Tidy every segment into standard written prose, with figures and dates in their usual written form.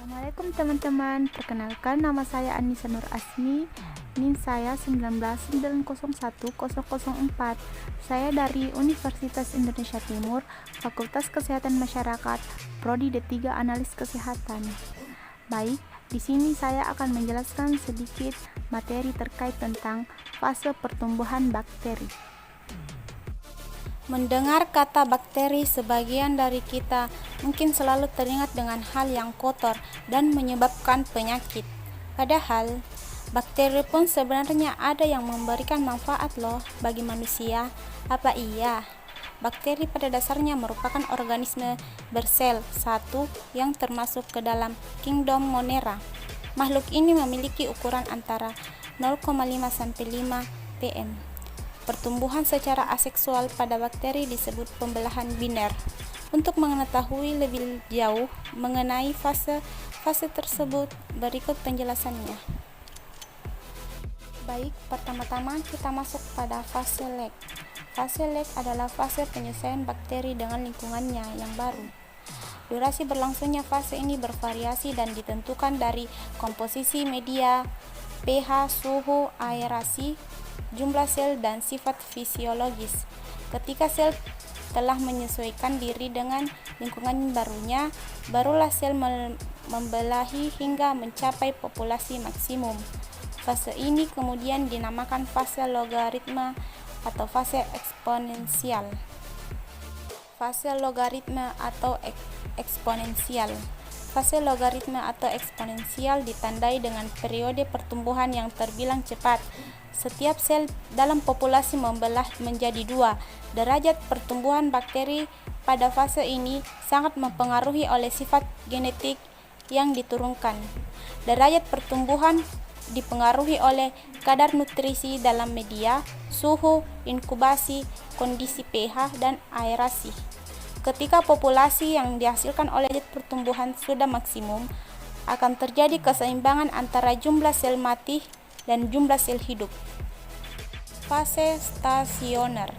Assalamualaikum teman-teman, perkenalkan nama saya Anissa Nur Asmi, NIM saya 199010004. Saya dari Universitas Indonesia Timur, Fakultas Kesehatan Masyarakat, Prodi D3 Analis Kesehatan. Baik, di sini saya akan menjelaskan sedikit materi terkait tentang fase pertumbuhan bakteri. Mendengar kata bakteri, sebagian dari kita mungkin selalu teringat dengan hal yang kotor dan menyebabkan penyakit. Padahal, bakteri pun sebenarnya ada yang memberikan manfaat loh bagi manusia. Apa iya? Bakteri pada dasarnya merupakan organisme bersel satu yang termasuk ke dalam kingdom Monera. Makhluk ini memiliki ukuran antara 0,5 sampai 5 pm. Pertumbuhan secara aseksual pada bakteri disebut pembelahan biner. Untuk mengetahui lebih jauh mengenai fase tersebut, berikut penjelasannya. Baik, pertama-tama kita masuk pada fase lag. Fase lag adalah fase penyesuaian bakteri dengan lingkungannya yang baru. Durasi berlangsungnya fase ini bervariasi dan ditentukan dari komposisi media, pH, suhu, aerasi, jumlah sel, dan sifat fisiologis. Ketika sel telah menyesuaikan diri dengan lingkungan barunya, barulah sel membelahi hingga mencapai populasi maksimum. Fase ini kemudian dinamakan fase logaritma atau fase eksponensial. Fase logaritma atau eksponensial. Fase logaritma atau eksponensial ditandai dengan periode pertumbuhan yang terbilang cepat. Setiap sel dalam populasi membelah menjadi dua. Derajat pertumbuhan bakteri pada fase ini sangat mempengaruhi oleh sifat genetik yang diturunkan. Derajat pertumbuhan dipengaruhi oleh kadar nutrisi dalam media, suhu, inkubasi, kondisi pH, dan aerasi. Ketika populasi yang dihasilkan oleh pertumbuhan sudah maksimum, akan terjadi keseimbangan antara jumlah sel mati dan jumlah sel hidup. Fase stasioner.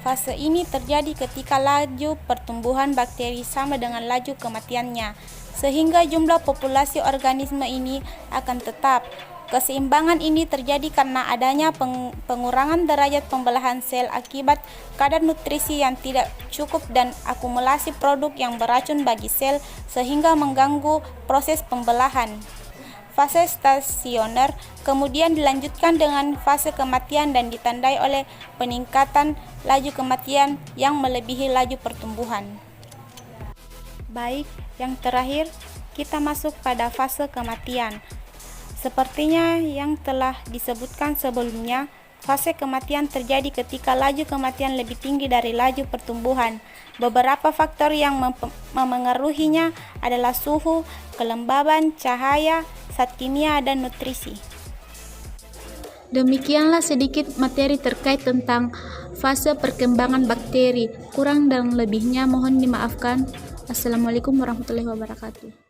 Fase ini terjadi ketika laju pertumbuhan bakteri sama dengan laju kematiannya, sehingga jumlah populasi organisme ini akan tetap. Keseimbangan ini terjadi karena adanya pengurangan derajat pembelahan sel akibat kadar nutrisi yang tidak cukup dan akumulasi produk yang beracun bagi sel sehingga mengganggu proses pembelahan. Fase stasioner kemudian dilanjutkan dengan fase kematian dan ditandai oleh peningkatan laju kematian yang melebihi laju pertumbuhan. Baik, yang terakhir kita masuk pada fase kematian. Sepertinya yang telah disebutkan sebelumnya, fase kematian terjadi ketika laju kematian lebih tinggi dari laju pertumbuhan. Beberapa faktor yang memengaruhinya adalah suhu, kelembaban, cahaya, zat kimia, dan nutrisi. Demikianlah sedikit materi terkait tentang fase perkembangan bakteri. Kurang dan lebihnya mohon dimaafkan. Assalamualaikum warahmatullahi wabarakatuh.